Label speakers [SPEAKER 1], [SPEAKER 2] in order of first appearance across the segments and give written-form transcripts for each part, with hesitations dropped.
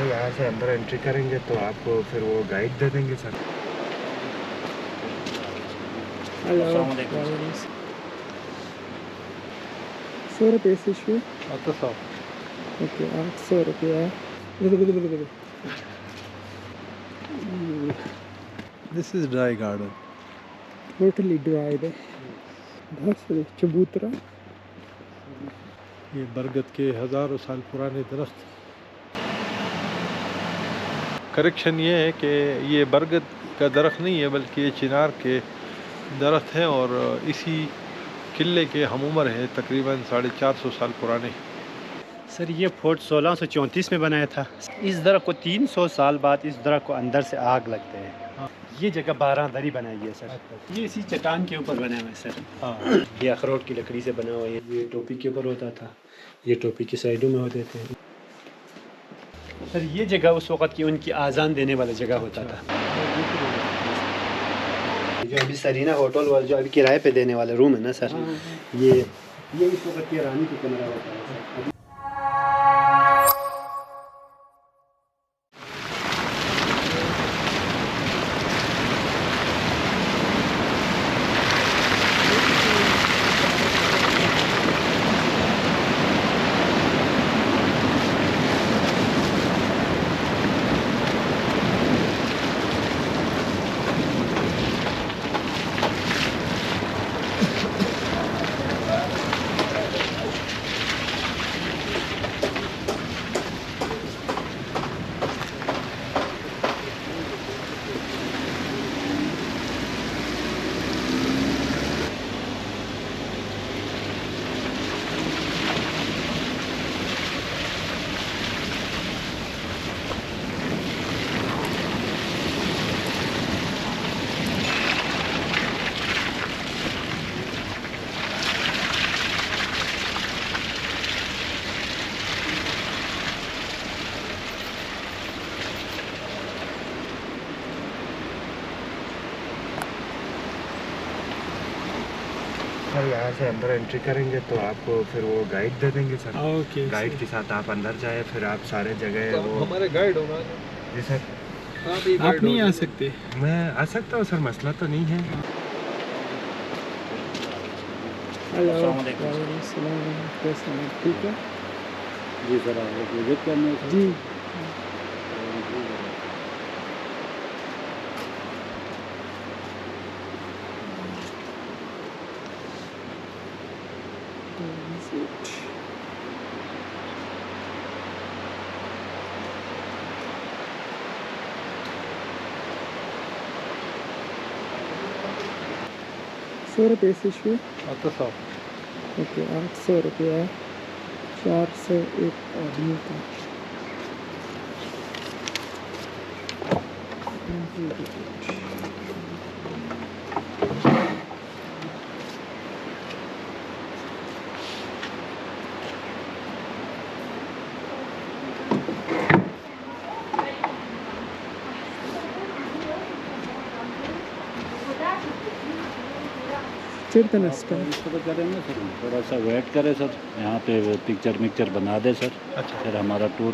[SPEAKER 1] Sir यहाँ से अंदर एंट्री करेंगे तो आपको फिर वो गाइड दे देंगे सर।
[SPEAKER 2] हेलो, 100 रुपये से शुरू।
[SPEAKER 3] 800.
[SPEAKER 2] ओके, 800 रुपया। देखो।
[SPEAKER 3] This is dry garden.
[SPEAKER 2] Totally dry है। बहुत सारे चबूतरा।
[SPEAKER 3] ये बरगद के हज़ारों साल पुराने दरख्त। करेक्शन ये है कि ये बरगद का दरख्त नहीं है बल्कि ये चिनार के दरख्त हैं और इसी किले के हम उम्र है तकरीबन 450 साल पुराने।
[SPEAKER 4] सर ये फोर्ट 1634 में बनाया था। इस दरख्त को 300 साल बाद इस दरख्त को अंदर से आग लगते हैं। ये जगह 12 दरी बनाई है सर। ये इसी चट्टान के ऊपर बना हुआ है सर। हाँ, ये अखरोट की लकड़ी से बना हुआ है। ये टोपी के ऊपर होता था, ये टोपी की साइडों में होते थे सर। ये जगह उस वक़्त की उनकी आज़ान देने वाला जगह होता था। जो अभी सरीना होटल वाला जो अभी किराए पे देने वाला रूम है ना सर, ये इस वक्त की रानी की कमरा होता है सर।
[SPEAKER 1] सर यहाँ से अंदर एंट्री करेंगे तो आपको फिर वो गाइड दे देंगे सर।
[SPEAKER 2] ओके,
[SPEAKER 1] गाइड के साथ आप अंदर जाए, फिर आप सारे जगह
[SPEAKER 3] तो
[SPEAKER 1] वो
[SPEAKER 3] हमारे गाइड होगा।
[SPEAKER 1] जी सर।
[SPEAKER 2] आप नहीं आ सकते।
[SPEAKER 1] मैं आ सकता हूँ सर, मसला तो नहीं है।
[SPEAKER 2] हेलो, ठीक है
[SPEAKER 4] जी सर, आप विजिट करने
[SPEAKER 2] जी। ₹100 से शुरू।
[SPEAKER 3] 800.
[SPEAKER 2] ओके, 800 रुपया। 400 एक आदमी का। चेतन
[SPEAKER 4] करें ना सर, थोड़ा सा वेट करें सर, यहाँ पे पिक्चर बना दे सर।
[SPEAKER 3] अच्छा,
[SPEAKER 4] फिर हमारा tour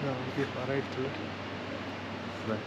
[SPEAKER 3] No, we get right to it. Right.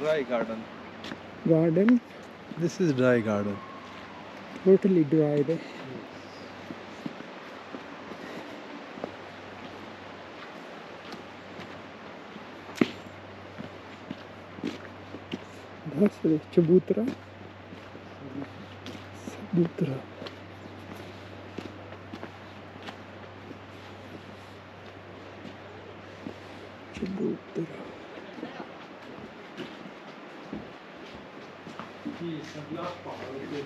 [SPEAKER 3] Dry garden.
[SPEAKER 2] Garden
[SPEAKER 3] This is dry garden.
[SPEAKER 2] totally dry है। बहुत सारे चबूतरा चबूतरा चबूतरा
[SPEAKER 3] ये सबलाख पहाड़ों के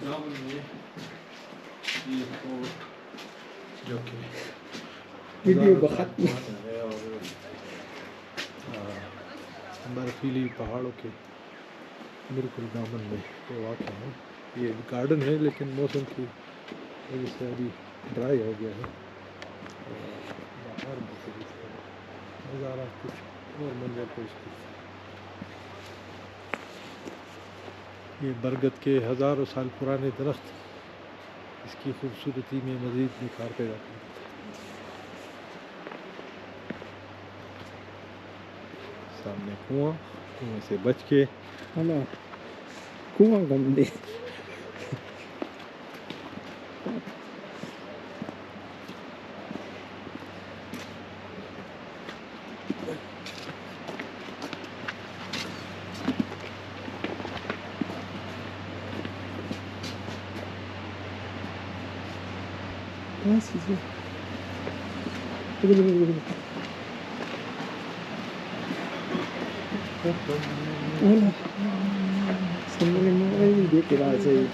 [SPEAKER 3] दामन में ये फोर्ट जो कि
[SPEAKER 2] वीडियो बहुत
[SPEAKER 3] है और बर्फीली पहाड़ों के बिल्कुल दामन में ये वाक़ है। ये गार्डन है लेकिन मौसम की वजह से अभी ड्राई हो गया है और बाहर नज़ारा कुछ और मंजर पेश करता है। ये बरगद के हज़ारों साल पुराने दरख्त इसकी खूबसूरती में मज़ीद निखार पैदा करते हैं। सामने कुआं से बच के
[SPEAKER 2] है ना, कुआं गंदे। कहाँ से ये? Hola. Sebenarnya mau ini dia kira saya.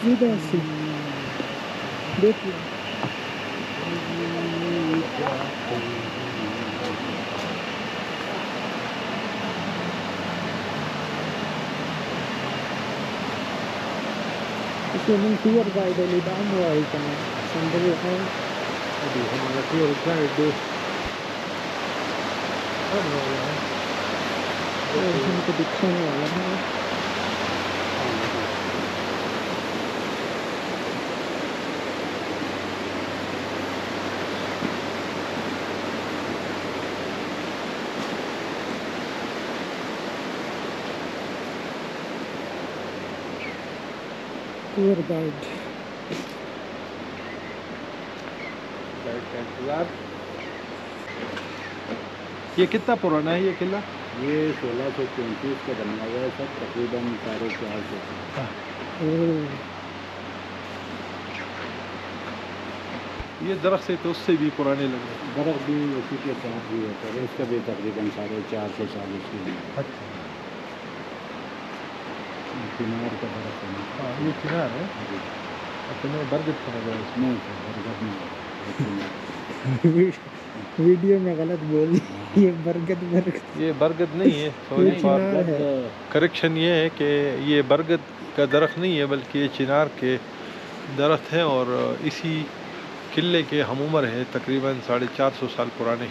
[SPEAKER 2] Vida assim. Dentro. इसमें हम टूर गाइड है निदान हुआ है क्या संदर्भ है
[SPEAKER 3] अभी हमारा टूर गाइड आने वाला है
[SPEAKER 2] और हमको दिखाने वाला है टूर गाइड
[SPEAKER 3] का इंतजार। ये कितना पुराना है ये किला?
[SPEAKER 4] ये 1634 का बना हुआ है सर, तकरीबन 450।
[SPEAKER 3] ये दरख्त से तो उससे भी पुराने लग रहे हैं।
[SPEAKER 4] बर्फ़ भी उसी के साथ भी है सर, इसका भी तकरीबन 450 साल उसकी
[SPEAKER 3] अच्छा
[SPEAKER 4] किनार का बर्फ़ है।
[SPEAKER 3] हाँ ये किनार है। अच्छा मैं बरगद समझ रहा हूँ इसमें।
[SPEAKER 4] नहीं सर, बरगद नहीं।
[SPEAKER 2] वीडियो में गलत बोली ये बरगद
[SPEAKER 3] ये बरगद नहीं है, सॉरी फॉर
[SPEAKER 2] चिनार है।
[SPEAKER 3] करेक्शन ये है कि ये बरगद का दरख्त नहीं है बल्कि ये चिनार के दरख्त हैं और इसी किले के हम उम्र हैं तकरीबन 450 साल पुराने।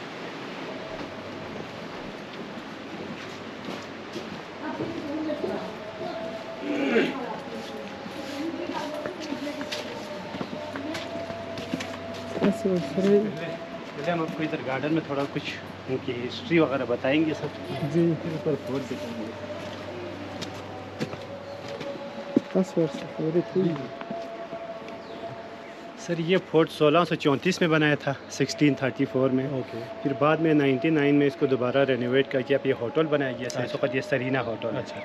[SPEAKER 4] पहले हम आपको इधर गार्डन में थोड़ा कुछ उनकी हिस्ट्री वगैरह बताएंगे सर।
[SPEAKER 2] जी
[SPEAKER 4] ऊपर फोर्ट दिखाएंगे।
[SPEAKER 2] 10 वर्ष पूरे थी
[SPEAKER 4] सर ये फोर्ट 1634 में बनाया था, 1634 में।
[SPEAKER 3] ओके
[SPEAKER 4] फिर बाद में 99 में इसको दोबारा रेनोवेट करके अब ये होटल बनाया गया सर। इस वक्त ये सरीना होटल है।
[SPEAKER 3] अच्छा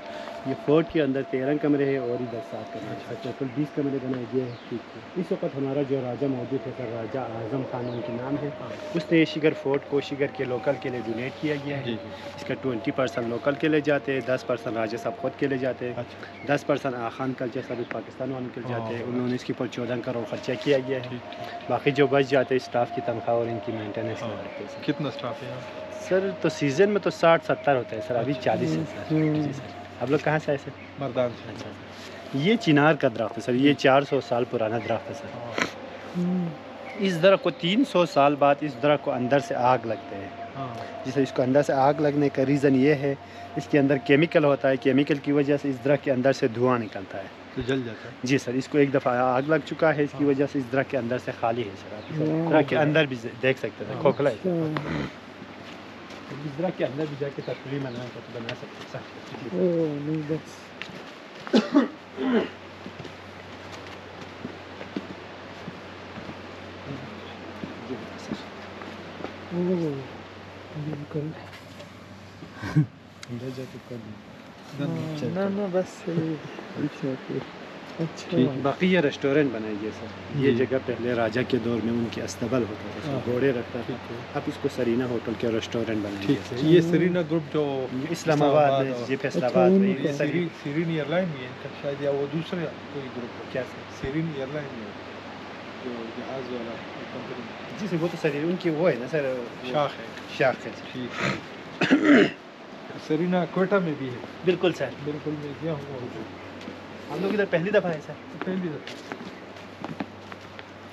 [SPEAKER 4] ये फोर्ट के अंदर 13 कमरे हैं और इधर 7 कमरे हैं। टोटल 20 कमरे बनाए गए हैं। ठीक है। इस वक्त हमारा जो राजा मौजूद है सर, राजा आज़म खान उनके नाम है। उसने शिगर फोर्ट को शिगर के लोकल के लिए डोनेट किया गया है।
[SPEAKER 3] जी
[SPEAKER 4] इसका 20% लोकल के लिए जाते हैं, 10% राजा साहब खुद के लिए जाते हैं,
[SPEAKER 3] अच्छा
[SPEAKER 4] 10% खान कल्चर सर्विस पाकिस्तान वालों के लिए जाते हैं। उन्होंने इसके ऊपर 14 करोड़ खर्चा किया गया है। बाकी जो बच जाते हैं स्टाफ की तनख्वाह और इनकी मेंटेनेंस में लगते हैं।
[SPEAKER 3] कितना स्टाफ है यहाँ?
[SPEAKER 4] सर तो सीज़न में तो 60-70 होता है सर, अभी 40 है सर। जी सर। आप लोग कहाँ से आए सर?
[SPEAKER 3] मर्दान से।
[SPEAKER 4] अच्छा, ये चिनार का दरख्त है सर, ये 400 साल पुराना दरख्त है सर।
[SPEAKER 3] हाँ।
[SPEAKER 4] इस दरख्त को 300 साल बाद इस दरख्त को अंदर से आग लगते हैं।
[SPEAKER 3] हाँ।
[SPEAKER 4] जिसे इसको अंदर से आग लगने का रीज़न ये है, इसके अंदर केमिकल होता है, केमिकल की वजह से इस दरख्त के अंदर से धुआं निकलता है।
[SPEAKER 3] तो जल जाता है।
[SPEAKER 4] जी सर, इसको एक दफ़ा आग लग चुका है, इसकी वजह से इस दरख्त के अंदर से खाली है सर। आप दरख्त के अंदर भी देख सकते हैं, खोखला है। इस दरख्त के अंदर भी जाके तस्वीर बना सकते हैं।
[SPEAKER 2] ओह नहीं बस ओह बिल्कुल
[SPEAKER 3] अंदर जाके कर
[SPEAKER 2] ना बस अच्छा
[SPEAKER 4] बाकी ये रेस्टोरेंट बनाई है सर। ये
[SPEAKER 3] जी।
[SPEAKER 4] जगह पहले राजा के दौर में उनके अस्तबल होता था,
[SPEAKER 3] हाँ।
[SPEAKER 4] घोड़े रखता था।
[SPEAKER 3] ठीक है।
[SPEAKER 4] अब इसको सरीना होटल के रेस्टोरेंट बनाई
[SPEAKER 3] ठीक
[SPEAKER 4] है।
[SPEAKER 3] है। ये सरीना ग्रुप जो
[SPEAKER 4] इस्लामाबाद में,
[SPEAKER 3] और-
[SPEAKER 4] ये फैसलाबाद में,
[SPEAKER 2] अच्छा,
[SPEAKER 4] ये सरी
[SPEAKER 3] सीरीन एयरलाइन में है इनका शायद, या वो दूसरे कोई ग्रुप है।
[SPEAKER 4] क्या सर?
[SPEAKER 3] सीरीन एयरलाइन में जो जहाज वाला कंपनी
[SPEAKER 4] जी सर, वो तो सर उनकी वो है ना सर,
[SPEAKER 3] शाख है।
[SPEAKER 4] शाख है सर।
[SPEAKER 3] ठीक है। सरीना कोयटा में भी है।
[SPEAKER 4] बिल्कुल सर,
[SPEAKER 3] बिल्कुल मैं गया हूँ वहाँ पे।
[SPEAKER 4] हम लोग इधर पहली दफ़ा है सर।
[SPEAKER 3] पहली दफा।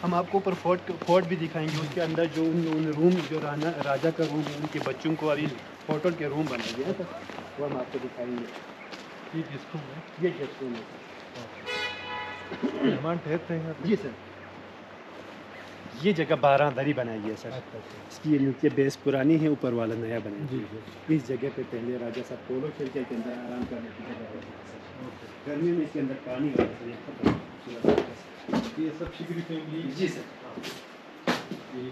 [SPEAKER 4] हम आपको ऊपर फोर्ट भी दिखाएंगे। उसके अंदर जो उन रूम जो राजा का रूम है, उनके बच्चों को अभी होटल के रूम बनाए गए हैं सर, वो हम आपको दिखाएंगे।
[SPEAKER 3] ये गेस्ट रूम है।
[SPEAKER 4] ये गेस्ट रूम है
[SPEAKER 3] मेहमान ठहरते हैं यहाँ
[SPEAKER 4] सर।
[SPEAKER 3] पे।
[SPEAKER 4] जी सर, ये जगह 12 दरी बनाई है सर।
[SPEAKER 3] अच्छा अच्छा।
[SPEAKER 4] इसकी ये नीचे बेस पुरानी है, ऊपर वाला नया बना
[SPEAKER 3] जी
[SPEAKER 4] है।
[SPEAKER 3] जी।
[SPEAKER 4] इस जगह पे पहले राजा साहब पोलो खेल के अंदर आराम करने की जगह होती है सर। गर्मी में इसके अंदर पानी होता है।
[SPEAKER 3] ये सब शिगरी फैमिली।
[SPEAKER 4] जी सर।
[SPEAKER 3] ये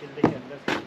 [SPEAKER 4] किले के अंदर से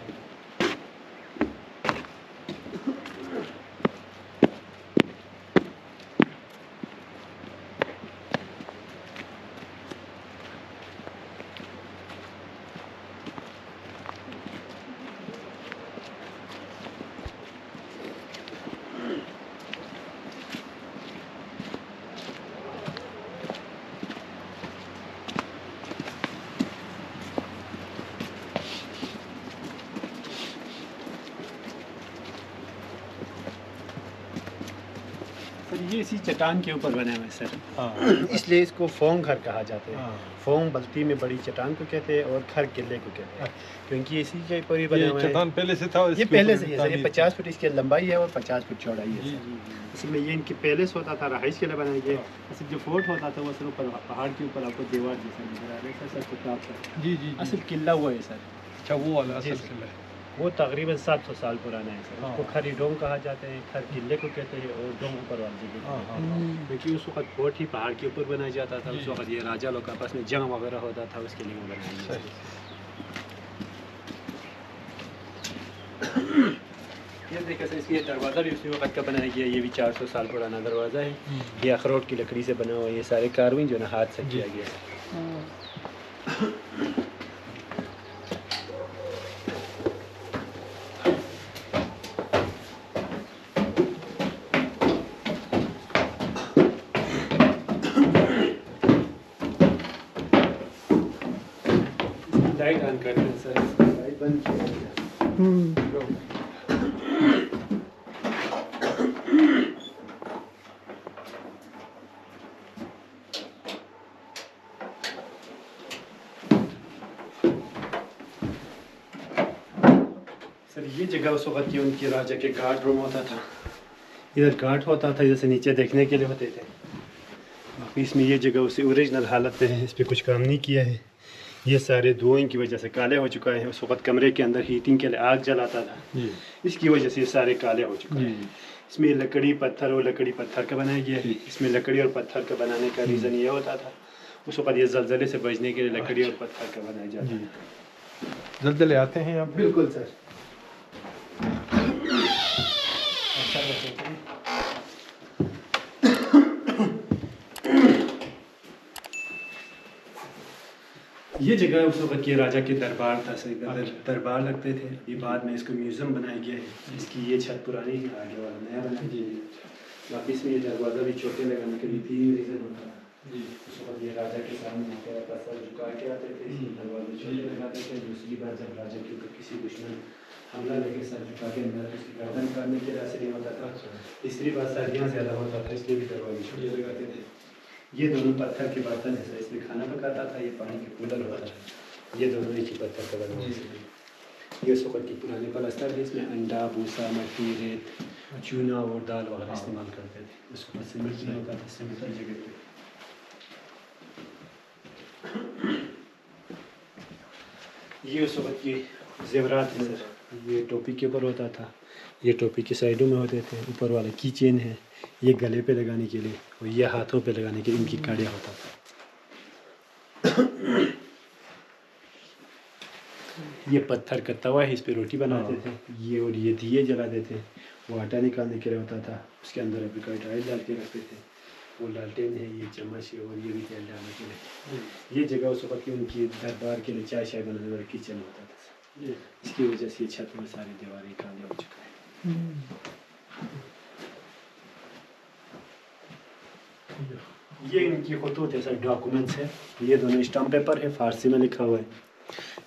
[SPEAKER 4] सर, ये इसी चट्टान के ऊपर बने हुए हैं सर।
[SPEAKER 3] हाँ
[SPEAKER 4] इसलिए इसको फोंग घर कहा जाता है।
[SPEAKER 3] हाँ।
[SPEAKER 4] फोंग बल्ती में बड़ी चट्टान को कहते हैं और खर किले को कहते हैं, क्योंकि इसी के ऊपर ही बने
[SPEAKER 3] ये
[SPEAKER 4] हुए हैं।
[SPEAKER 3] चट्टान पहले से था और
[SPEAKER 4] ये
[SPEAKER 3] इसके
[SPEAKER 4] पहले
[SPEAKER 3] ऊपर
[SPEAKER 4] से ही है सर, ये
[SPEAKER 3] तामीर
[SPEAKER 4] 50 फुट इसकी लंबाई है और 50 फुट चौड़ाई है
[SPEAKER 3] जी
[SPEAKER 4] सर।
[SPEAKER 3] जी जी।
[SPEAKER 4] इसमें ये इनकी पैलेस होता था, रहाइश के लिए बनाया गया। असल जो फोर्ट होता था वो सर ऊपर पहाड़ के ऊपर आपको दीवार जैसा नजर आ रहा है सर, टॉप पर।
[SPEAKER 3] जी जी
[SPEAKER 4] असल किला वो है सर,
[SPEAKER 3] अच्छा वो वाला
[SPEAKER 4] जी
[SPEAKER 3] असल
[SPEAKER 4] सर।
[SPEAKER 3] किला है।
[SPEAKER 4] वो तकरीबन 700 साल पुराना है सर।
[SPEAKER 3] हाँ।
[SPEAKER 4] उसको खरी डोंग कहा जाता है, खर किले को कहते हैं और डोंग ऊपर वाली जगह
[SPEAKER 3] हाँ
[SPEAKER 4] को।
[SPEAKER 3] हाँ हाँ।
[SPEAKER 4] क्योंकि उस वक्त फोर्ट ही पहाड़ के ऊपर बनाया जाता था। उस
[SPEAKER 3] जी।
[SPEAKER 4] वक्त ये राजा लोग आपस में जंग वगैरह होता था, उसके लिए वो बनाया गया।
[SPEAKER 3] सही।
[SPEAKER 4] ये देखिए सर, इसकी दरवाज़ा भी उसी वक्त का बनाया गया। ये भी 400 साल पुराना दरवाज़ा है। ये अखरोट की लकड़ी से बना हुआ है। ये सारे कार्विंग जो है ना हाथ से
[SPEAKER 3] जी।
[SPEAKER 4] किया गया है। लाइट ऑन करते हैं सर, लाइट बंद किया गया। सर, ये जगह उस वक्त की उनकी राजा के गार्ड रूम होता था। इधर गार्ड होता था, इधर से नीचे देखने के लिए होते थे। बाकी इसमें ये जगह उसी ओरिजिनल हालत में है, इस पर कुछ काम नहीं किया है। ये सारे धुएं की वजह से काले हो चुका है। उस वक्त कमरे के अंदर हीटिंग के लिए आग जलाता था,
[SPEAKER 3] जी
[SPEAKER 4] इसकी वजह से ये सारे काले हो चुके
[SPEAKER 3] जी
[SPEAKER 4] हैं। इसमें लकड़ी पत्थर और लकड़ी पत्थर का बनाया गया है। इसमें लकड़ी और पत्थर का बनाने का रीज़न ये होता था, उस वक्त ये जलजले से बचने के लिए लकड़ी और पत्थर का बनाया जाता
[SPEAKER 3] जी।
[SPEAKER 4] है।
[SPEAKER 3] जल्दले आते हैं यहाँ पे?
[SPEAKER 4] बिल्कुल सर। ये जगह उस वक्त ये राजा के दरबार था, सही दरबार लगते थे। ये बाद में इसको म्यूज़ियम बनाया गया है। इसकी ये छत पुरानी है, आगे वाला नया बनाया गया है। बाकी इसमें ये दरवाज़ा भी छोटे लगाने के लिए 3 रीज़न होता है। उस वक्त ये राजा के सामने आते रहता, सर झुका के आते थे, दरवाजे छोटे लगाते थे। दूसरी बार जब राजा के ऊपर किसी दुश्मन हमला लेके सर झुका के अंदर उसकी गर्दन काटने के रास्ते नहीं होता था। तीसरी बार सर्दियाँ ज़्यादा होता था, इसलिए भी दरवाजे छोटे लगाते थे। ये दोनों पत्थर के बर्तन है सर, इसमें खाना पकाता था। ये पानी के कूलर होता था। ये दोनों एक ही पत्थर का बना हुआ है। ये उस वक्त की पुरानी पलस्तर है। इसमें अंडा, भूसा, मट्टी, रेत, चूना और दाल वगैरह इस्तेमाल करते थे। उस वक्त सीमेंट नहीं होता था, सीमेंट की जगह पे। ये उस वक्त की जेवरात है सर। ये टोपी के ऊपर होता था, ये टोपी के साइडों में होते थे। ऊपर वाला की चेन है, ये गले पे लगाने के लिए, और ये हाथों पे लगाने के लिए इनकी काड़िया होता था। ये पत्थर का तवा है, इस पे रोटी बनाते थे। ये और ये दिए जलाते थे, वो आटा निकालने के लिए होता था। उसके अंदर एप्रिकॉट ऑयल डाल के रखते थे। वो लालटेन है, ये चम्मच है, और ये भी तेल डालने के लिए। ये जगह उस वक्त की उनकी दरबार के लिए चाय शाय बनाने वाला किचन होता था। इसकी वजह से ये छत में सारी दीवारें काले हो चुका है। ये इनकी खतूत है सर, डॉक्यूमेंट्स है। ये दोनों स्टाम्प पेपर है, फारसी में लिखा हुआ है।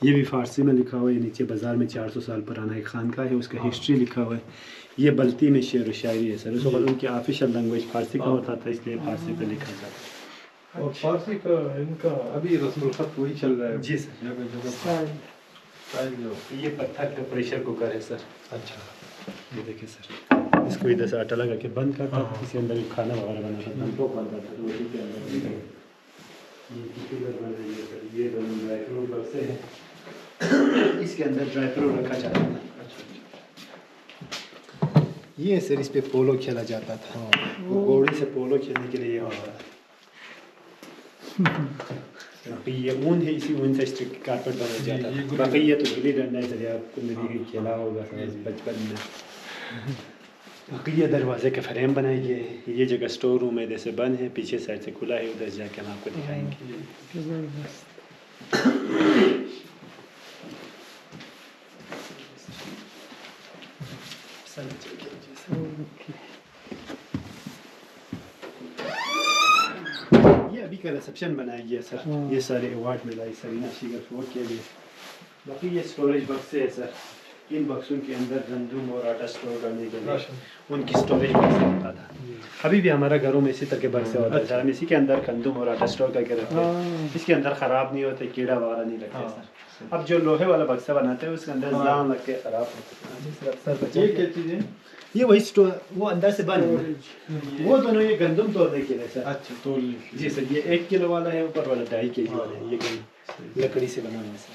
[SPEAKER 4] ये भी फारसी में लिखा हुआ है। नीचे बाज़ार में 400 साल पुराना एक खानका है, उसका हिस्ट्री लिखा हुआ है। ये बल्ती में शेर व शायरी है सर। उस वक्त उनकी ऑफिशियल लैंग्वेज फारसी का होता था, इसलिए फारसी पे लिखा जाता है।
[SPEAKER 3] और फारसी का इनका अभी रस्मुल खत वही चल रहा है।
[SPEAKER 4] जी सर।
[SPEAKER 3] जगह जगह जो
[SPEAKER 4] ये पत्थर का प्रेशर कुकर है सर।
[SPEAKER 3] अच्छा,
[SPEAKER 4] ये देखिए सर, इसको इधर से आटा लगा के बंद करता था, इसके अंदर खाना वगैरह बनाता था, तो बनता था रोटी के अंदर। ये कुकर बन रही है सर। ये दोनों ड्राई फ्रूट बक्से हैं, इसके अंदर ड्राई फ्रूट रखा जाता था। ये सर, इस पे पोलो खेला जाता था। वो घोड़े से पोलो खेलने के लिए ये होता था। बाकी ये ऊन है, इसी ऊन से स्ट्रिक कारपेट बनाया जाता था। बाकी ये तो गिल्ली डंडा है सर, आपको मेरी खेला होगा सर बचपन में। बाकी ये दरवाजे के फ्रेम बनाए गए हैं। ये जगह स्टोर रूम है, जैसे बंद है, पीछे साइड से खुला है, उधर जाके हम आपको दिखाएंगे।
[SPEAKER 2] जबरदस्त।
[SPEAKER 4] ये अभी का रिसेप्शन बनाया गया सर। ये सारे अवार्ड मिला है सरीना शिगर फोर्ट के लिए। बाकी ये स्टोरेज बक्स है सर। इन बक्सों के अंदर गंदम और आटा स्टोर करने के लिए उनकी स्टोरेज बक्स होता था। अभी भी हमारा घरों में इसी तरह के बक्से होता है। हम इसी के अंदर गंदम और आटा स्टोर करके रखते हैं। इसके अंदर ख़राब नहीं होते, कीड़ा वगैरह नहीं लगते सर। अब जो लोहे वाला बक्सा बनाते हैं उसके अंदर जाम लग के ख़राब होते हैं।
[SPEAKER 3] ये क्या चीज़ है?
[SPEAKER 4] ये वही स्टोर, वो अंदर से बंद है। वो दोनों ये गंदम तोड़ने के लिए सर।
[SPEAKER 3] अच्छा, तोल
[SPEAKER 4] जी सर। ये 1 किलो वाला है, ऊपर वाला 2.5 kg वाला है। ये गंदम लकड़ी से बना हुआ है सर।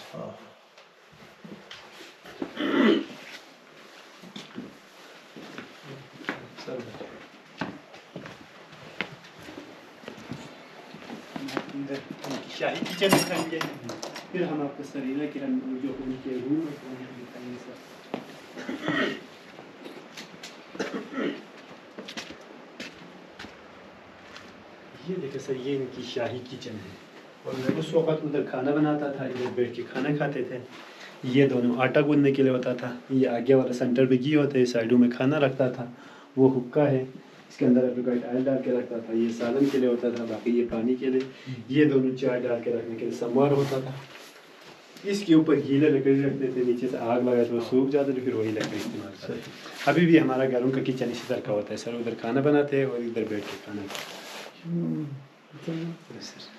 [SPEAKER 4] शाही किचन दिखाएंगे, फिर हम आपको सरीना की जो उनके रूम दिखाएंगे सर। ये देखिए सर, ये इनकी शाही किचन है। और उस वक्त उधर खाना बनाता था, इधर बैठ के खाना खाते थे। ये दोनों आटा गूंदने के लिए होता था। ये आगे वाला सेंटर पे घी होता है, साइडों में खाना रखता था। वो हुक्का है, इसके अंदर एप्रिकॉट ऑयल डाल के रखता था। ये सालन के लिए होता था, बाकी ये पानी के लिए। ये दोनों चाय डाल के रखने के लिए समवार होता था। इसके ऊपर गीले लकड़ी रखते थे, नीचे से आग लगा तो वो सूख जाते थे, फिर वही लकड़ी इस्तेमाल करते थे। अभी भी हमारा घरों का किचन इसी तरह का होता है सर। उधर खाना बनाते हैं और इधर बैठ के खाना खाते हैं सर।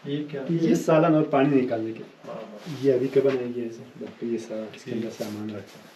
[SPEAKER 3] ये क्या?
[SPEAKER 4] ये सालन और पानी निकालने के। ये अभी कब बनाएंगे ऐसे, बाकी ये सारा इसके अंदर सामान रखता है।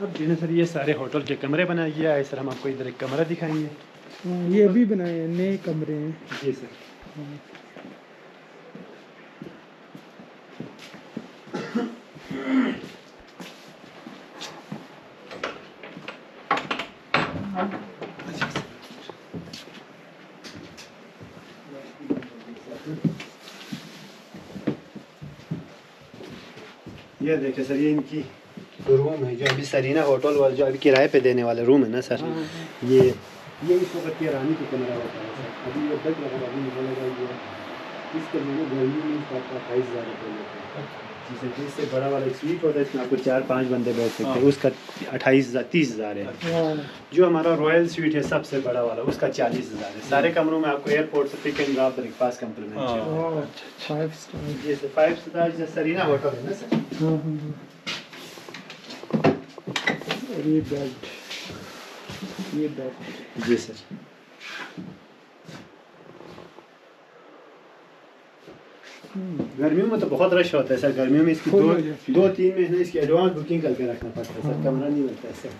[SPEAKER 4] अब जो है सर, ये सारे होटल के कमरे बनाए गया है सर। हम आपको इधर एक कमरा दिखाएंगे।
[SPEAKER 2] ये भी बनाए हैं, नए कमरे हैं।
[SPEAKER 4] जी सर। ये देखिए सर, ये इनकी रूम है जो अभी सरीना होटल वाले जो अभी किराए पे देने वाले रूम है ना सर, ये इस वक्त ये रानी की कमरा होता है सर। अभी ये बेड वगैरह अभी निकलेगा, ये इस कमरे में गर्मी में इसका 28,000 रुपये लेते हैं। जिससे जिससे बड़ा वाला एक स्वीट होता है, इसमें आपको 4-5 बंदे बैठ सकते हैं, उसका 28,000-30,000 है। जो हमारा रॉयल स्वीट है सबसे बड़ा वाला, उसका 40,000 है। सारे कमरों में आपको एयरपोर्ट से pick and drop breakfast compliment है।
[SPEAKER 2] 5 स्टार।
[SPEAKER 4] जैसे 5 स्टार जैसे सरीना होटल है ना सर।
[SPEAKER 2] और ये बेड
[SPEAKER 4] जी सर। गर्मियों में तो बहुत रश होता है सर। गर्मियों में इसकी 2-3 महीने इसकी एडवांस बुकिंग करके रखना पड़ता है सर, कमरा नहीं मिलता है सर।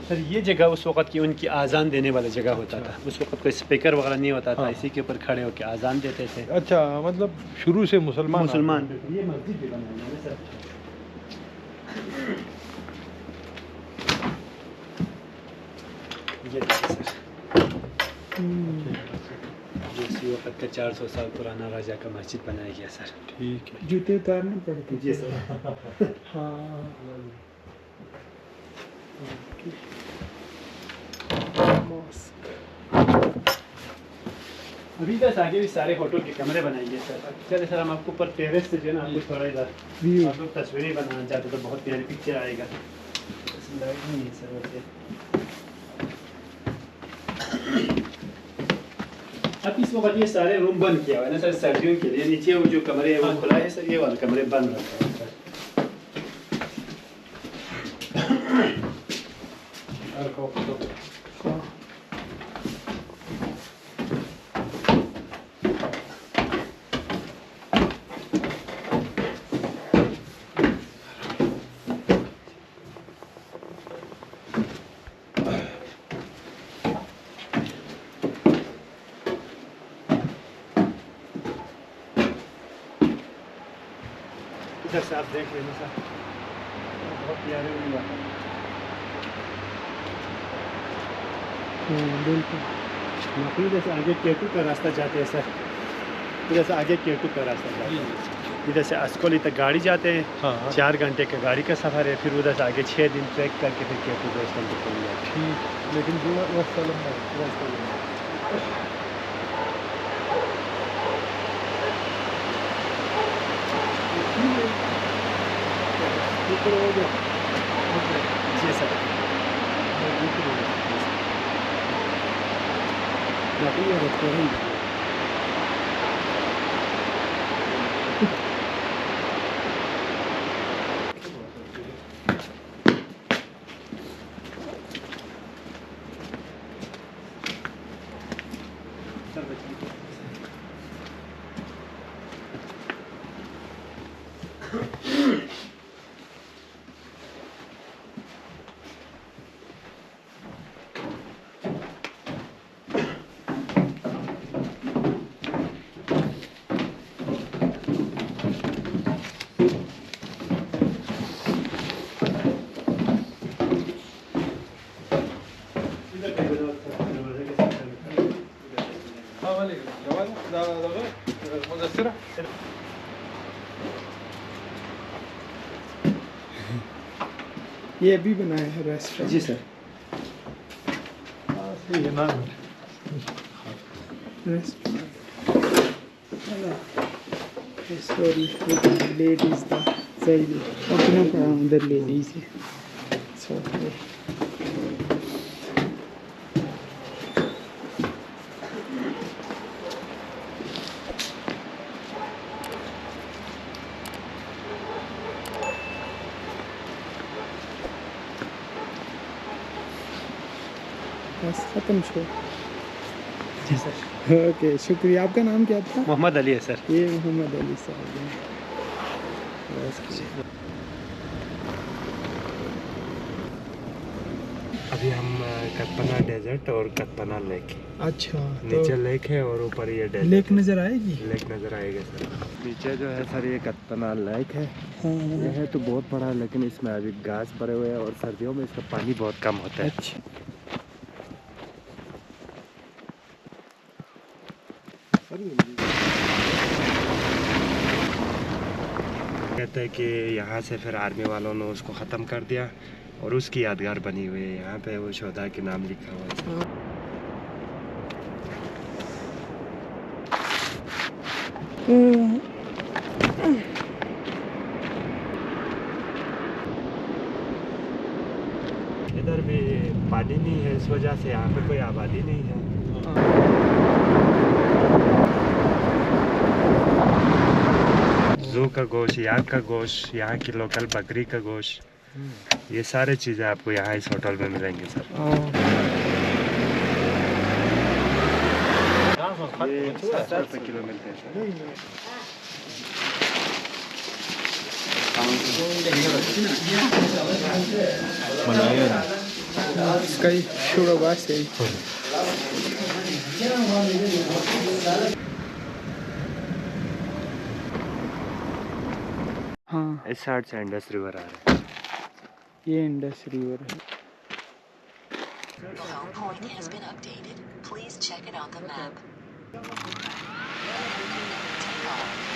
[SPEAKER 4] सर ये जगह उस वक़्त की उनकी आज़ान देने वाली जगह होता था। उस वक़्त कोई स्पीकर वगैरह नहीं होता था, इसी के ऊपर खड़े होकर आज़ान देते थे।
[SPEAKER 3] अच्छा, मतलब शुरू से मुसलमान
[SPEAKER 4] ये मस्जिद भी बनाई है सर। ये देखिए सर, जो इसी वक्त का 400 साल पुराना राजा का मस्जिद बनाया गया सर।
[SPEAKER 3] ठीक है।
[SPEAKER 2] जूते उतारने पड़ते
[SPEAKER 4] जी सर।
[SPEAKER 2] हाँ।
[SPEAKER 4] अभी बस आगे भी सारे होटल के कमरे बनाएंगे सर। चलिए सर, हम आपको ऊपर टेरेस से जो है ना आपको थोड़ा इधर आप लोग तस्वीरें बनाना चाहते तो बहुत प्यारी पिक्चर आएगा। लाइट नहीं है सर वैसे। अब इस वक्त ये सारे रूम बंद किया हुआ है ना सर सर्दियों के लिए। नीचे वो जो कमरे है वो खुला है सर, ये वाले कमरे बंद रखा है सर। इधर से आप देख लेना सर, बहुत प्यारे रूम है।
[SPEAKER 2] बिल्कुल।
[SPEAKER 4] फिर इधर से आगे केटू का रास्ता जाते हैं सर। इधर से आगे केटू का रास्ता जाते हैं। इधर से अस्कोली तक गाड़ी जाते हैं। 4 घंटे का गाड़ी का सफ़र है। फिर उधर से आगे 6 दिन ट्रैक करके फिर केटू रेस्टोरेंट पर पहुँच जाते हैं।
[SPEAKER 3] ठीक, लेकिन जो रास्ता लंबा है।
[SPEAKER 4] जी सर।
[SPEAKER 2] ये अभी बनाया है रेस्टोरेंट।
[SPEAKER 4] जी सर।
[SPEAKER 3] ये नाम
[SPEAKER 2] Sorry, ladies the side. Open up the ladies. So बस खत्म शो।
[SPEAKER 4] जी सर।
[SPEAKER 2] ओके, शुक्रिया। आपका नाम क्या था?
[SPEAKER 4] मोहम्मद अली है सर।
[SPEAKER 2] ये मोहम्मद अली साहब हैं।
[SPEAKER 1] अभी हम कतपना डेजर्ट और कतपना लेक,
[SPEAKER 2] अच्छा,
[SPEAKER 1] नीचे लेक है और ऊपर ये डेजर्ट
[SPEAKER 2] लेक नज़र आएगी।
[SPEAKER 1] लेक नज़र आएगा सर। नीचे जो है सर ये कत्तनाल लेक है।
[SPEAKER 2] हाँ
[SPEAKER 1] ये है तो बहुत बड़ा, लेकिन इसमें अभी घास भरे हुए हैं और सर्दियों में इसका पानी बहुत कम होता है।
[SPEAKER 2] अच्छा।
[SPEAKER 1] कहते हैं कि यहाँ से फिर आर्मी वालों ने उसको ख़त्म कर दिया और उसकी यादगार बनी हुई है। यहाँ पे वो शोधा के नाम लिखा हुआ है। इधर भी पानी नहीं है, इस वजह से यहाँ पे कोई आबादी नहीं है। जू का गोश्त, याक का गोश्त, यहाँ की लोकल बकरी का गोश्त, ये सारे चीज़ें आपको यहाँ इस होटल में मिलेंगे सर। ये 60 रुपए किलो मिलते हैं सर।
[SPEAKER 2] Sky sugar base. हाँ,
[SPEAKER 1] इस साइड से इंडस रिवर आ रहा है।
[SPEAKER 2] ये इंडस रिवर है।
[SPEAKER 5] The home point has been updated. Please check it on the map. Take off.